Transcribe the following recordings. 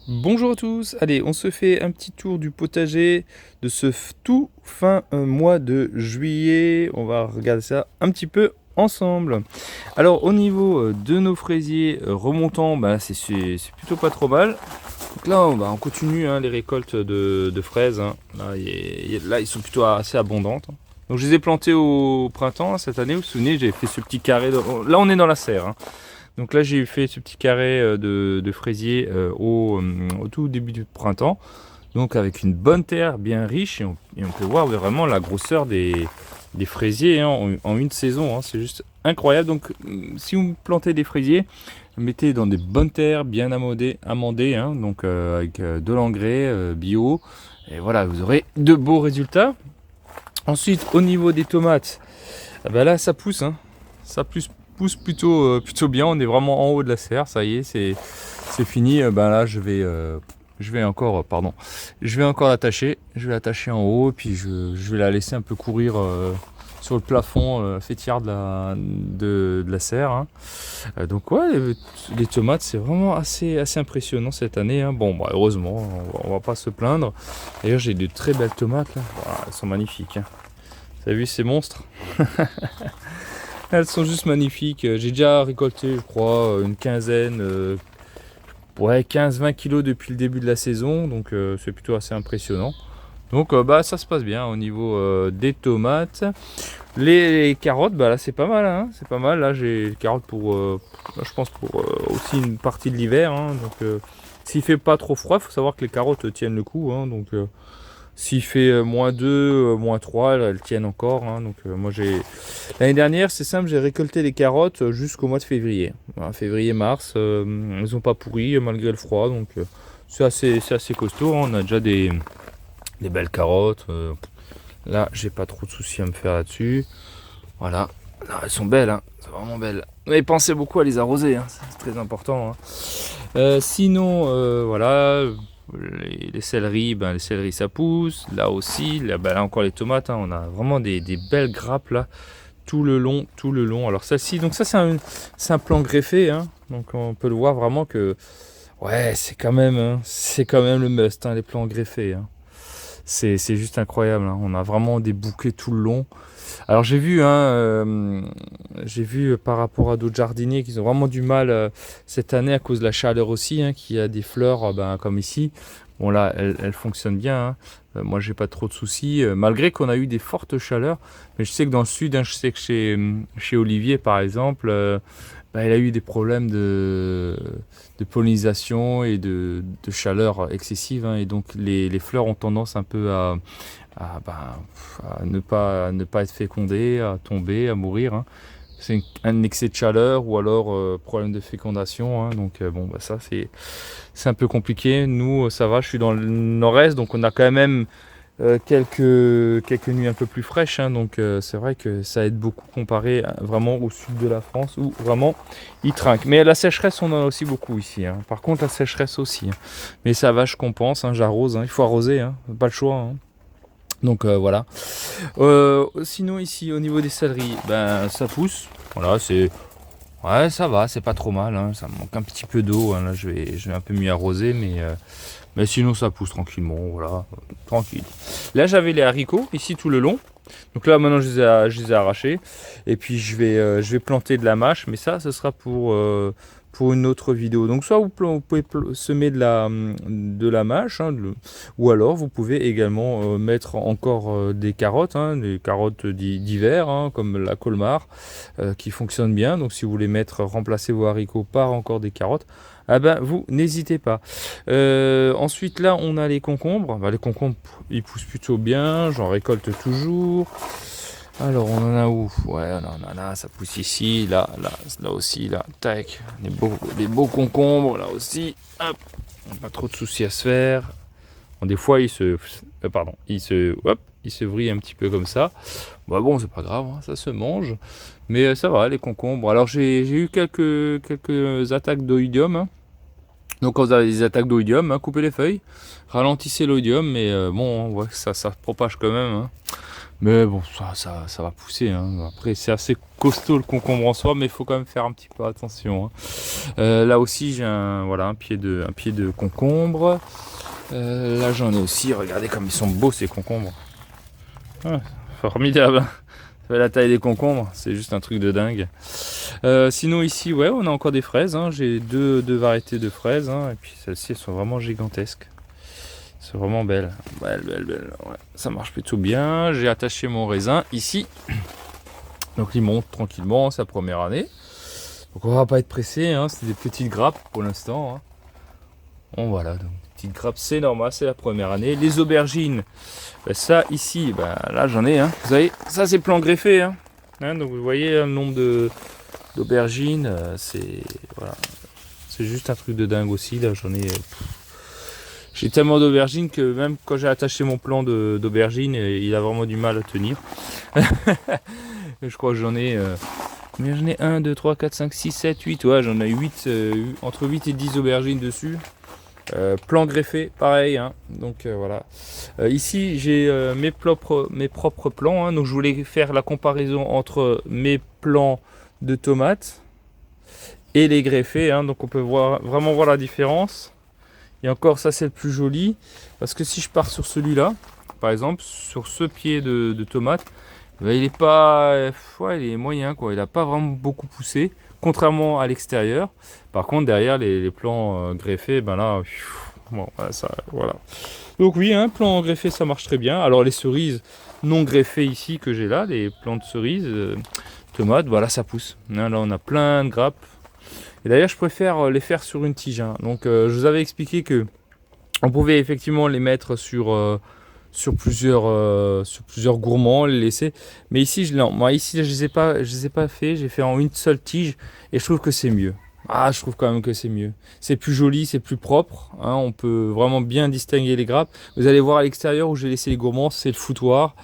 Bonjour à tous, allez on se fait un petit tour du potager de ce tout fin mois de juillet. On va regarder ça un petit peu ensemble. Alors au niveau de nos fraisiers remontants, bah, c'est plutôt pas trop mal. Donc là on continue hein, les récoltes de fraises, hein. Là, ils sont plutôt assez abondantes, hein. Donc je les ai plantés au printemps hein, cette année, vous vous souvenez, j'ai fait ce petit carré, là on est dans la serre, hein. Donc là j'ai fait ce petit carré de fraisier au tout début du printemps. Donc avec une bonne terre bien riche et on peut voir vraiment la grosseur des fraisiers hein, en une saison, hein. C'est juste incroyable. Donc si vous plantez des fraisiers, mettez dans des bonnes terres bien amendées hein, donc avec de l'engrais bio. Et voilà, vous aurez de beaux résultats. Ensuite au niveau des tomates, là ça pousse, hein. Ça pousse plutôt bien. On est vraiment en haut de la serre, ça y est, c'est fini. Là je vais encore l'attacher. Je vais l'attacher en haut, puis je vais la laisser un peu courir sur le plafond fêtière de la serre, hein. Donc ouais, les tomates c'est vraiment assez impressionnant cette année, hein. Bon heureusement, on va pas se plaindre. D'ailleurs j'ai de très belles tomates là. Voilà, elles sont magnifiques, hein. Vous avez vu ces monstres? Elles sont juste magnifiques. J'ai déjà récolté, je crois, une quinzaine, ouais, 15-20 kilos depuis le début de la saison. Donc c'est plutôt assez impressionnant. Donc ça se passe bien au niveau des tomates. Les carottes, là c'est pas mal, hein, c'est pas mal. Là j'ai les carottes je pense pour aussi une partie de l'hiver, hein. Donc s'il fait pas trop froid, il faut savoir que les carottes tiennent le coup, hein. Donc s'il fait -2, -3, elles tiennent encore, hein. Donc moi l'année dernière, c'est simple, j'ai récolté les carottes jusqu'au mois de février. Voilà, février-mars, elles n'ont pas pourri malgré le froid. Donc c'est assez costaud, hein. On a déjà des belles carottes. Là, j'ai pas trop de soucis à me faire là-dessus. Voilà. Là, elles sont belles, hein. C'est vraiment belles. Mais pensez beaucoup à les arroser, hein. C'est très important, hein. Sinon, voilà, les céleris, les céleris ça pousse. Là aussi, là encore les tomates, hein. On a vraiment des belles grappes là, tout le long. Alors celle-ci, donc ça c'est un plan greffé, hein. Donc on peut le voir vraiment que, ouais, c'est quand même le must, hein, les plans greffés, hein. C'est juste incroyable, hein. On a vraiment des bouquets tout le long. Alors j'ai vu par rapport à d'autres jardiniers qu'ils ont vraiment du mal cette année à cause de la chaleur aussi, hein, qu'il y a des fleurs comme ici. Bon là, elles fonctionnent bien, hein. Moi, j'ai pas trop de soucis, malgré qu'on a eu des fortes chaleurs. Mais je sais que dans le sud, hein, je sais que chez Olivier, par exemple, il a eu des problèmes de pollinisation et de chaleur excessive, hein. Et donc les fleurs ont tendance un peu à, ben, à ne pas être fécondées, à tomber, à mourir, hein. C'est un excès de chaleur ou alors problème de fécondation, hein. Donc ça c'est un peu compliqué. Nous ça va, je suis dans le nord-est, donc on a quand même quelques nuits un peu plus fraîches, hein. Donc c'est vrai que ça aide beaucoup comparé vraiment au sud de la France où vraiment il trinque. Mais la sécheresse on en a aussi beaucoup ici, hein. Par contre la sécheresse aussi, hein. Mais ça va, je compense, hein, j'arrose, hein. Il faut arroser, hein. Pas le choix, hein. Donc voilà. Sinon ici au niveau des céleris, ça pousse. Voilà, ouais, ça va, c'est pas trop mal, hein. Ça me manque un petit peu d'eau, hein. Là je vais un peu mieux arroser, mais sinon ça pousse tranquillement, voilà, tranquille. Là j'avais les haricots ici tout le long. Donc là maintenant je les ai arrachés. Et puis je vais planter de la mâche, mais ça ce sera pour une autre vidéo. Donc soit vous pouvez semer de la mâche, hein, ou alors vous pouvez également mettre encore des carottes, hein, des carottes d'hiver, hein, comme la Colmar, qui fonctionne bien. Donc si vous voulez remplacer vos haricots par encore des carottes, vous n'hésitez pas. Ensuite là on a les concombres. Les concombres ils poussent plutôt bien, j'en récolte toujours. Alors on en a où? Ouais, on en a, ça pousse ici, là aussi, là, tac, des beaux concombres, là aussi, hop, pas trop de soucis à se faire. Bon, des fois il se vrille un petit peu comme ça. Bon, c'est pas grave, hein, ça se mange, mais ça va, les concombres. Alors j'ai eu quelques attaques d'oïdium, hein. Donc quand vous avez des attaques d'oïdium, hein, coupez les feuilles, ralentissez l'oïdium, mais on voit que ça se propage quand même, hein. Mais bon, ça va pousser. Hein. Après, c'est assez costaud le concombre en soi, mais il faut quand même faire un petit peu attention. Hein. Là aussi, j'ai un pied de concombre. Là, j'en ai aussi. Regardez comme ils sont beaux ces concombres. Ah, formidable. Ça fait la taille des concombres. C'est juste un truc de dingue. Sinon ici, ouais, on a encore des fraises. Hein. J'ai deux variétés de fraises. Hein. Et puis celles-ci, elles sont vraiment gigantesques. C'est vraiment belle. Belle. Ouais, ça marche plutôt bien. J'ai attaché mon raisin ici. Donc il monte tranquillement sa première année. Donc on va pas être pressé. Hein. C'est des petites grappes pour l'instant. Hein. Bon voilà, donc petites grappes, c'est normal, c'est la première année. Les aubergines, ben, ça ici, ben, là j'en ai. Hein. Vous savez, ça c'est plan greffé. Hein. Donc vous voyez le nombre d'aubergines. C'est voilà, c'est juste un truc de dingue aussi. Là j'en ai. J'ai tellement d'aubergines que même quand j'ai attaché mon plan d'aubergines, il a vraiment du mal à tenir. Je crois que j'en ai... combien j'en ai 1, 2, 3, 4, 5, 6, 7, 8. Ouais, j'en ai 8, entre 8 et 10 aubergines dessus. Plan greffé, pareil. Hein. Donc voilà. Ici, j'ai mes propres plants. Hein. Donc je voulais faire la comparaison entre mes plants de tomates et les greffés. Hein. Donc on peut vraiment voir la différence. Et encore, ça c'est le plus joli. Parce que si je pars sur celui-là, par exemple, sur ce pied de tomate, ben, il est pas. Ouais, il est moyen, quoi. Il n'a pas vraiment beaucoup poussé. Contrairement à l'extérieur. Par contre, derrière les plants greffés, ben là. Bon, ça, voilà. Donc oui, un plan greffé, ça marche très bien. Alors les cerises non greffées ici que j'ai là, les plants de cerises, tomates, voilà, ça pousse. Là, on a plein de grappes. Et d'ailleurs, je préfère les faire sur une tige. Hein. Donc, je vous avais expliqué que on pouvait effectivement les mettre sur plusieurs gourmands, les laisser. Mais ici, moi, ici, je les ai pas fait. J'ai fait en une seule tige et je trouve que c'est mieux. Ah, je trouve quand même que c'est mieux. C'est plus joli, c'est plus propre. Hein, on peut vraiment bien distinguer les grappes. Vous allez voir à l'extérieur où j'ai laissé les gourmands, c'est le foutoir.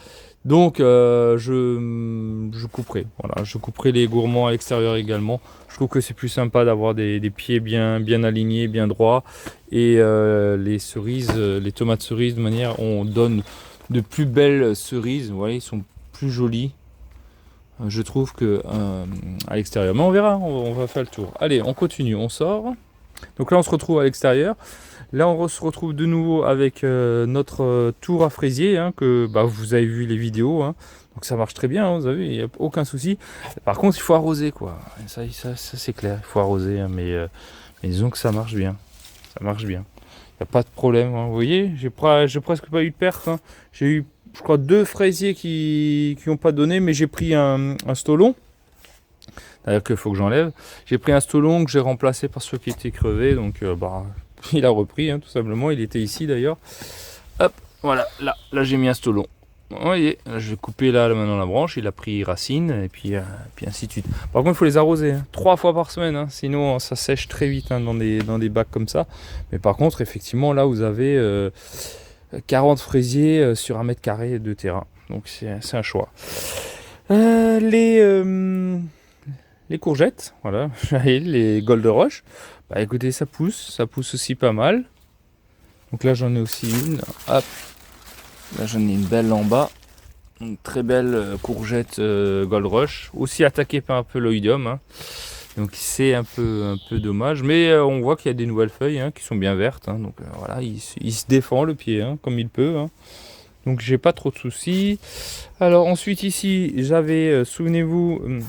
Donc je couperai. Voilà, je couperai les gourmands à l'extérieur également. Je trouve que c'est plus sympa d'avoir des pieds bien alignés, bien droits. Et les cerises, les tomates cerises de manière, on donne de plus belles cerises. Vous voyez, ils sont plus jolis. Je trouve que à l'extérieur. Mais on verra, on va faire le tour. Allez, on continue, on sort. Donc là, on se retrouve à l'extérieur. Là, on se retrouve de nouveau avec notre tour à fraisier, hein, que bah, vous avez vu les vidéos. Hein. Donc ça marche très bien, hein, vous avez, il n'y a aucun souci. Par contre, il faut arroser, quoi. Ça c'est clair, il faut arroser. Hein, mais disons que ça marche bien. Ça marche bien. Il n'y a pas de problème. Hein. Vous voyez, j'ai presque pas eu de perte. Hein. J'ai eu, je crois, 2 fraisiers qui n'ont pas donné, mais j'ai pris un stolon. D'ailleurs qu'il faut que j'enlève. J'ai pris un stolon que j'ai remplacé par ceux qui étaient crevés. Donc bah, il a repris, hein, tout simplement. Il était ici d'ailleurs. Hop, voilà. Là j'ai mis un stolon. Vous voyez, je vais couper là maintenant la branche. Il a pris racine et puis ainsi de suite. Par contre, il faut les arroser 3 fois par semaine. Hein, sinon, ça sèche très vite hein, dans des bacs comme ça. Mais par contre, effectivement, là, vous avez 40 fraisiers sur 1 mètre carré de terrain. Donc c'est un choix. Les courgettes, voilà, les Gold Rush, bah écoutez, ça pousse aussi pas mal. Donc là j'en ai aussi une, hop, là j'en ai une belle en bas, une très belle courgette Gold Rush, aussi attaquée par un peu l'oïdium, hein. Donc c'est un peu dommage, mais on voit qu'il y a des nouvelles feuilles hein, qui sont bien vertes, hein. Donc voilà, il se défend le pied hein, comme il peut. Hein. Donc j'ai pas trop de soucis. Alors ensuite ici j'avais, souvenez-vous,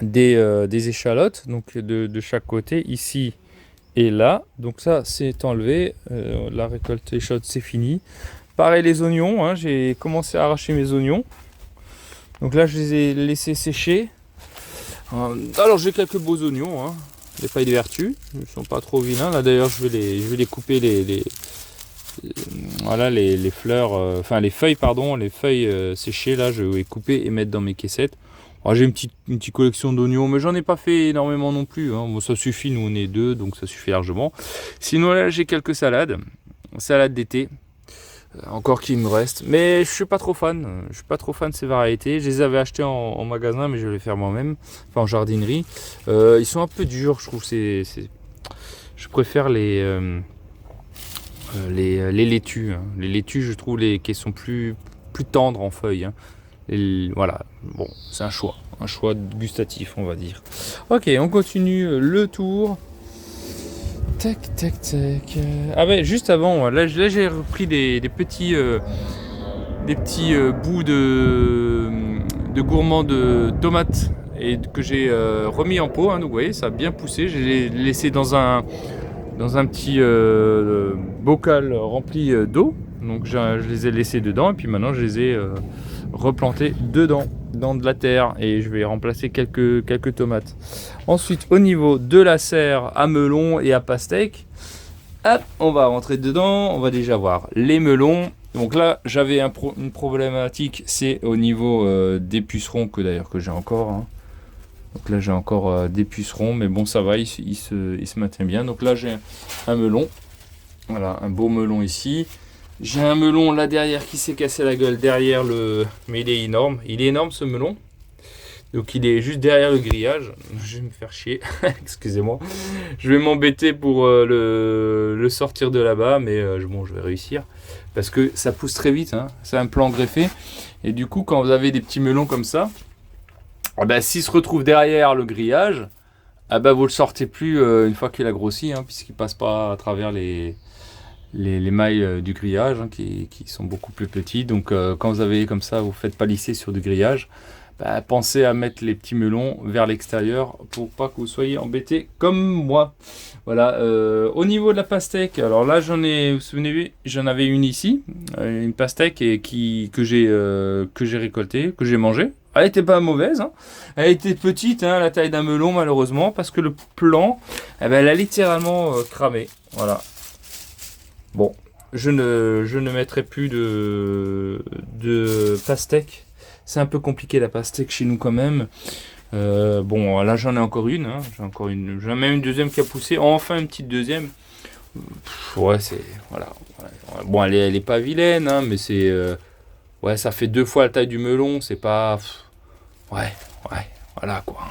des échalotes donc de chaque côté ici et là, donc ça c'est enlevé, la récolte échalote c'est fini. Pareil les oignons, hein, j'ai commencé à arracher mes oignons, donc là je les ai laissés sécher. Alors j'ai quelques beaux oignons, hein, les pailles de vertu, ils ne sont pas trop vilains. Là d'ailleurs je vais les couper voilà les fleurs, enfin les feuilles pardon, les feuilles séchées là je vais les couper et mettre dans mes caissettes. Alors, j'ai une petite collection d'oignons, mais j'en ai pas fait énormément non plus. Hein. Bon, ça suffit, nous on est 2, donc ça suffit largement. Sinon là j'ai quelques salades d'été, encore qui me restent. Mais je suis pas trop fan. Je suis pas trop fan de ces variétés. Je les avais achetées en magasin, mais je vais les faire moi-même, enfin en jardinerie. Ils sont un peu durs, je trouve. Je préfère les laitues. Hein. Les laitues, je trouve qui sont plus tendres en feuilles. Hein. Voilà, bon, c'est un choix gustatif, on va dire. Ok, on continue le tour. Tac, tac, tac. Ah ouais, juste avant, là j'ai repris des petits bouts de gourmands de tomates et que j'ai remis en pot. Donc vous voyez, ça a bien poussé. Je l'ai laissé dans un petit bocal rempli d'eau. Donc je les ai laissés dedans et puis maintenant je les ai replantés dedans, dans de la terre, et je vais remplacer quelques tomates. Ensuite, au niveau de la serre à melon et à pastèque, hop, on va rentrer dedans. On va déjà voir les melons. Donc là, j'avais une problématique, c'est au niveau des pucerons, que j'ai encore. Hein. Donc là, j'ai encore des pucerons, mais bon, ça va, il se maintient bien. Donc là, j'ai un melon. Voilà, un beau melon ici. J'ai un melon là derrière qui s'est cassé la gueule derrière mais il est énorme. Il est énorme ce melon. Donc il est juste derrière le grillage. Je vais me faire chier. Excusez-moi. Je vais m'embêter pour le sortir de là-bas. Mais bon, je vais réussir. Parce que ça pousse très vite. Hein. C'est un plan greffé. Et du coup, quand vous avez des petits melons comme ça, s'il se retrouve derrière le grillage, vous le sortez plus une fois qu'il a grossi. Hein, puisqu'il passe pas à travers les mailles du grillage qui sont beaucoup plus petits. Donc quand vous avez comme ça, vous faites palisser sur du grillage, pensez à mettre les petits melons vers l'extérieur pour pas que vous soyez embêtés comme moi. Voilà. Au niveau de la pastèque, alors là vous vous souvenez, j'en avais une ici, une pastèque que j'ai récoltée, que j'ai mangée. Elle était pas mauvaise, hein. Elle était petite, hein, la taille d'un melon malheureusement, parce que le plant, elle a littéralement cramé. Voilà. Bon, je ne mettrai plus de pastèque. C'est un peu compliqué la pastèque chez nous quand même. Bon, là j'en ai encore une. Hein. J'en ai même une deuxième qui a poussé. Enfin une petite deuxième. Ouais, c'est... Voilà. Bon, elle est pas vilaine, hein, mais c'est... ouais, ça fait 2 fois la taille du melon. C'est pas... Ouais, voilà quoi.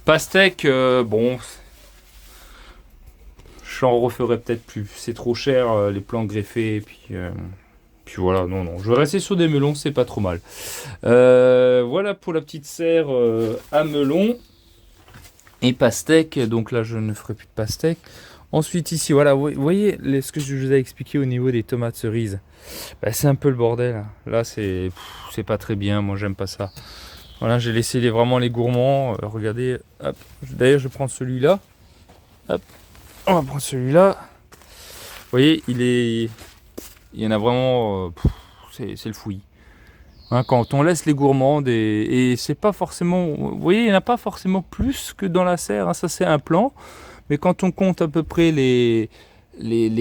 Pastèque, bon... J'en referai peut-être plus. C'est trop cher, les plants greffés. Et puis voilà, non. Je vais rester sur des melons, c'est pas trop mal. Voilà pour la petite serre à melon et pastèque. Donc là, je ne ferai plus de pastèque. Ensuite, ici, voilà, vous voyez ce que je vous ai expliqué au niveau des tomates cerises. C'est un peu le bordel. Là, c'est pas très bien. Moi, j'aime pas ça. Voilà, j'ai laissé vraiment les gourmands. Regardez, hop. D'ailleurs, je prends celui-là. Hop. On va prendre celui-là. Vous voyez, il y en a vraiment... c'est le fouillis. Hein, quand on laisse les gourmandes et c'est pas forcément... Vous voyez, il n'y en a pas forcément plus que dans la serre. Hein, ça, c'est un plan. Mais quand on compte à peu près les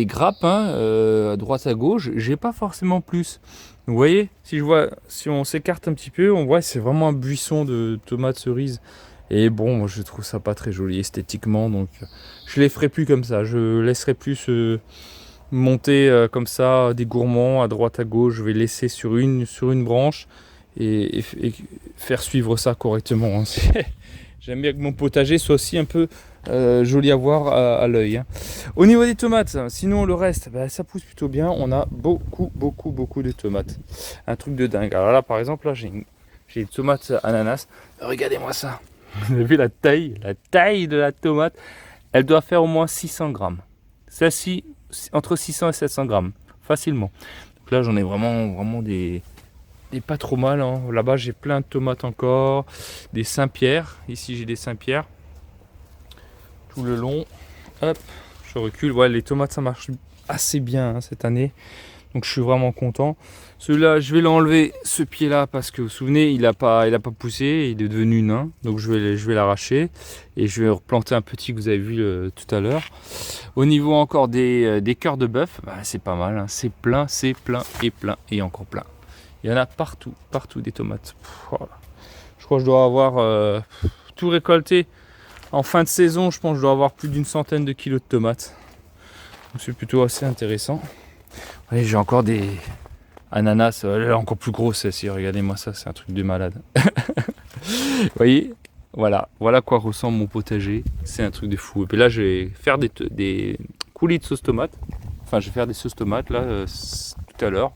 grappes, hein, à droite à gauche, j'ai pas forcément plus. Vous voyez, si on s'écarte un petit peu, on voit que c'est vraiment un buisson de tomates cerises. Et bon, moi, je trouve ça pas très joli esthétiquement, donc je les ferai plus comme ça. Je laisserai plus monter comme ça des gourmands à droite à gauche. Je vais laisser sur une branche et faire suivre ça correctement. Hein. J'aime bien que mon potager soit aussi un peu joli à voir à l'œil. Hein. Au niveau des tomates, sinon le reste, ça pousse plutôt bien. On a beaucoup de tomates. Un truc de dingue. Alors là, par exemple, là, j'ai des tomates ananas. Regardez-moi ça. Vous avez vu la taille de la tomate? Elle doit faire au moins 600 grammes. Celle-ci, entre 600 et 700 grammes, facilement. Donc là, j'en ai vraiment des pas trop mal. Hein. Là-bas, j'ai plein de tomates encore. Des Saint-Pierre. Ici, j'ai des Saint-Pierre. Tout le long. Hop, je recule. Ouais, les tomates, ça marche assez bien cette année. Donc je suis vraiment content. Celui-là, je vais l'enlever, ce pied-là, parce que vous vous souvenez, il a pas poussé, il est devenu nain. Donc je vais l'arracher et je vais replanter un petit que vous avez vu tout à l'heure. Au niveau encore des cœurs de bœuf, c'est pas mal. Hein. C'est plein et encore plein. Il y en a partout des tomates. Voilà. Je crois que je dois avoir tout récolté. En fin de saison, je pense que je dois avoir plus d'une centaine de kilos de tomates. Donc c'est plutôt assez intéressant. Allez, j'ai encore des ananas, elle est encore plus grosse celle-ci, regardez-moi ça, c'est un truc de malade. Vous voyez, voilà quoi ressemble mon potager, c'est un truc de fou. Et puis là, je vais faire des coulis de sauce tomate, enfin je vais faire des sauces tomates là tout à l'heure.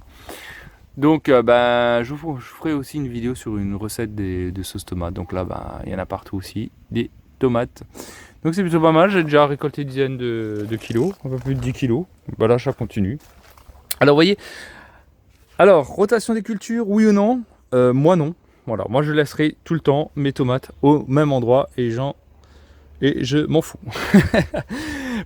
Donc je ferai aussi une vidéo sur une recette de sauce tomate. Donc là il y en a partout aussi, des tomates. Donc c'est plutôt pas mal, j'ai déjà récolté une dizaine de kilos, un peu plus de 10 kilos. Bah là ça continue. Alors vous voyez, alors rotation des cultures, oui ou non? Moi non. Voilà, moi je laisserai tout le temps mes tomates au même endroit et je m'en fous.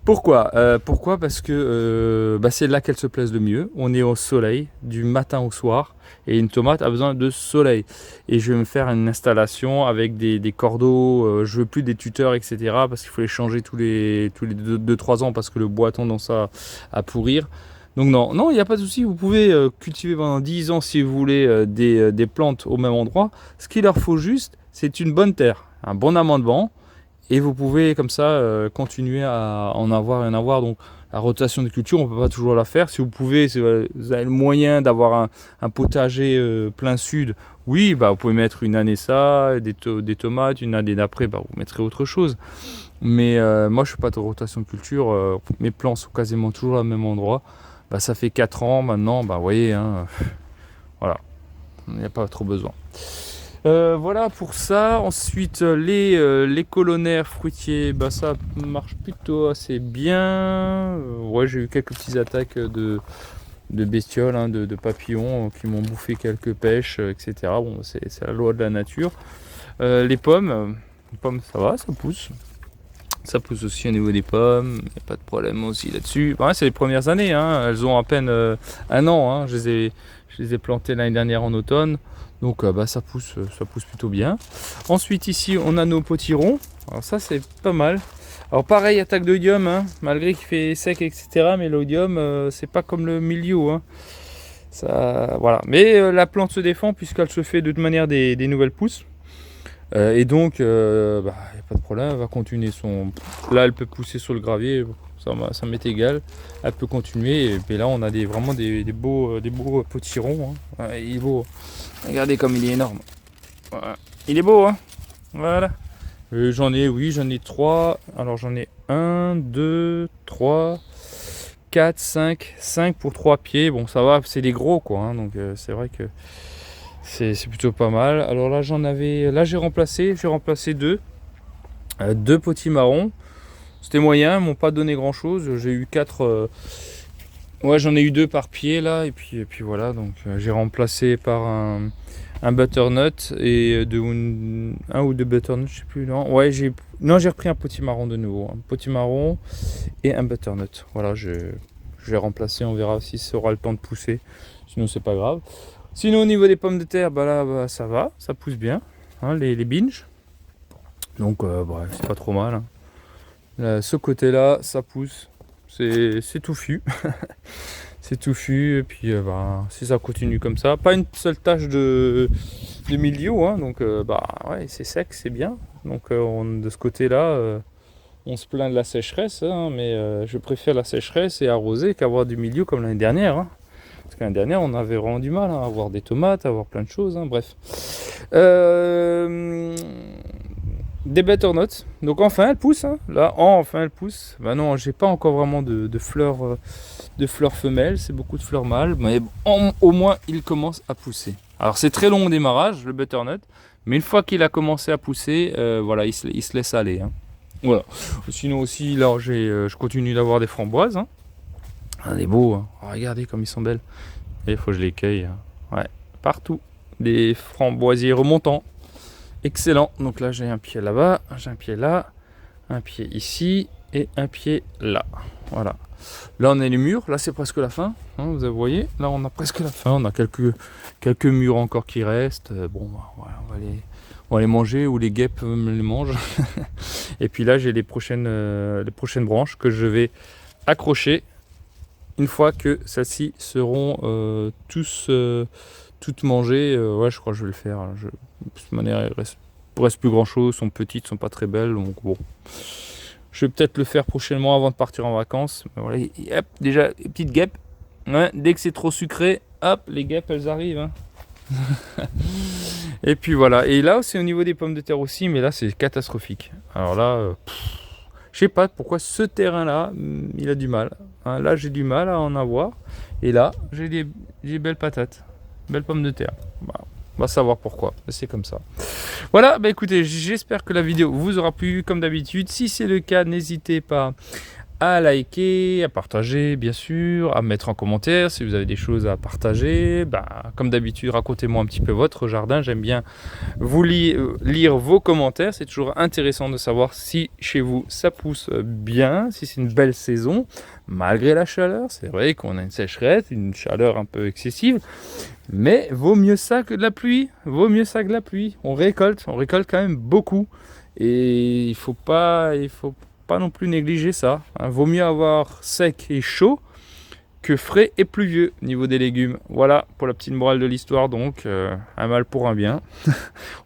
Pourquoi? Pourquoi? Parce que c'est là qu'elle se place le mieux. On est au soleil du matin au soir et une tomate a besoin de soleil. Et je vais me faire une installation avec des cordeaux. Je veux plus des tuteurs, etc. Parce qu'il faut les changer tous les 2-3 ans parce que le bois a tendance à pourrir. Donc non, il n'y a pas de souci. Vous pouvez cultiver pendant 10 ans si vous voulez des plantes au même endroit. Ce qu'il leur faut juste, c'est une bonne terre, un bon amendement. Et vous pouvez comme ça continuer à en avoir et en avoir. Donc la rotation de culture, on ne peut pas toujours la faire. Si vous pouvez, si vous avez le moyen d'avoir un potager plein sud, oui, vous pouvez mettre une année ça, des tomates, une année d'après, vous mettrez autre chose. Mais moi, je ne fais pas de rotation de culture. Mes plants sont quasiment toujours au même endroit. Ça fait 4 ans maintenant, vous voyez, hein, voilà, il n'y a pas trop besoin. Voilà pour ça. Ensuite, les colonnaires fruitiers, ça marche plutôt assez bien. Ouais, j'ai eu quelques petites attaques de bestioles, hein, de papillons qui m'ont bouffé quelques pêches, etc. Bon, c'est la loi de la nature. Les pommes, ça va, ça pousse. Ça pousse aussi au niveau des pommes, il n'y a pas de problème aussi là-dessus. C'est les premières années, hein. Elles ont à peine 1 an. Hein. Je les ai plantées l'année dernière en automne. Donc ça pousse plutôt bien. Ensuite ici on a nos potirons. Alors ça c'est pas mal. Alors pareil, attaque d'oïdium, hein, malgré qu'il fait sec, etc. Mais l'oïdium c'est pas comme le milieu. Hein. Ça, voilà. Mais la plante se défend puisqu'elle se fait de toute manière des nouvelles pousses. Et donc il n'y a pas de problème, elle va continuer son. Là elle peut pousser sur le gravier, ça m'est égal. Elle peut continuer. Et puis là on a vraiment des beaux potirons. Hein. Il est beau. Regardez comme il est énorme. Voilà. Il est beau, hein. Voilà. J'en ai 3. Alors j'en ai 1, 2, 3, 4, 5 pour 3 pieds. Bon ça va, c'est des gros quoi. Hein, donc c'est vrai que c'est plutôt pas mal. Alors là j'ai remplacé 2. 2 potimarrons. C'était moyen, ils m'ont pas donné grand chose. J'ai eu 4. Ouais, j'en ai eu 2 par pied là, et puis voilà. Donc j'ai remplacé par un butternut et un ou deux butternuts, je sais plus. Non, ouais, j'ai repris un potimarron de nouveau, un potimarron et un butternut. Voilà, je vais remplacer. On verra si ça aura le temps de pousser. Sinon, c'est pas grave. Sinon, au niveau des pommes de terre, là, ça va, ça pousse bien. Hein, les binges. Donc, c'est pas trop mal. Hein. Là, ce côté-là, ça pousse. C'est touffu. C'est touffu. Et puis, si ça continue comme ça, pas une seule tache de mildiou. Hein, donc, ouais, c'est sec, c'est bien. Donc, de ce côté-là, on se plaint de la sécheresse. Hein, mais je préfère la sécheresse et arroser qu'avoir du mildiou comme l'année dernière. Hein. Parce que l'année dernière, on avait vraiment du mal à avoir des tomates, à avoir plein de choses. Hein, bref. Des butternuts. Donc enfin elle pousse. Hein. Là, enfin elle pousse. Non, j'ai pas encore vraiment de fleurs femelles. C'est beaucoup de fleurs mâles. Mais au moins, il commence à pousser. Alors c'est très long au démarrage, le butternut. Mais une fois qu'il a commencé à pousser, voilà, il se laisse aller. Hein. Voilà. Sinon aussi, là, je continue d'avoir des framboises. Hein. Des beaux. Hein. Oh, regardez comme ils sont belles. Et il faut que je les cueille. Hein. Ouais, partout. Des framboisiers remontants. Excellent. Donc là, j'ai un pied là-bas, j'ai un pied là, un pied ici et un pied là. Voilà. Là, on a les murs. Là, c'est presque la fin. Hein, vous voyez. Là, on a presque la fin. On a quelques murs encore qui restent. Bon, voilà, on va les manger ou les guêpes me les mangent. Et puis là, j'ai les prochaines branches que je vais accrocher une fois que celles-ci seront toutes mangées. Ouais, je crois que je vais le faire. De toute manière, il reste plus grand chose, sont petites, sont pas très belles, donc bon. Je vais peut-être le faire prochainement avant de partir en vacances. Voilà, hop, déjà, les petites guêpes. Ouais, dès que c'est trop sucré, hop, les guêpes elles arrivent. Hein. Et puis voilà. Et là, c'est au niveau des pommes de terre aussi, mais là, c'est catastrophique. Alors là, je sais pas pourquoi ce terrain-là, il a du mal. Hein, là, j'ai du mal à en avoir. Et là, j'ai des belles patates. belle pomme de terre. Voilà. On va savoir pourquoi, c'est comme ça. Voilà, bah écoutez, j'espère que la vidéo vous aura plu comme d'habitude. Si c'est le cas, n'hésitez pas à liker, à partager bien sûr, à mettre en commentaire si vous avez des choses à partager. Bah, comme d'habitude, racontez-moi un petit peu votre jardin. J'aime bien vous lire vos commentaires. C'est toujours intéressant de savoir si chez vous ça pousse bien, si c'est une belle saison, malgré la chaleur. C'est vrai qu'on a une sécheresse, une chaleur un peu excessive. Mais vaut mieux ça que de la pluie. Vaut mieux ça que de la pluie. On récolte quand même beaucoup. Et il faut pas non plus négliger ça. Hein. Vaut mieux avoir sec et chaud que frais et pluvieux au niveau des légumes. Voilà pour la petite morale de l'histoire. Donc, un mal pour un bien.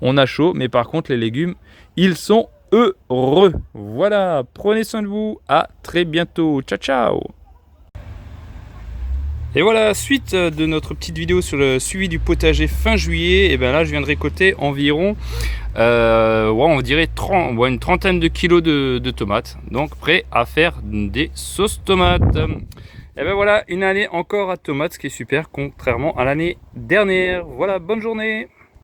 On a chaud, mais par contre, les légumes, ils sont heureux. Voilà, prenez soin de vous. À très bientôt. Ciao, ciao. Et voilà, suite de notre petite vidéo sur le suivi du potager fin juillet, et bien là je viens de récolter environ on dirait une trentaine de kilos de tomates, donc prêt à faire des sauces tomates. Et bien voilà, une année encore à tomates, ce qui est super contrairement à l'année dernière. Voilà, bonne journée.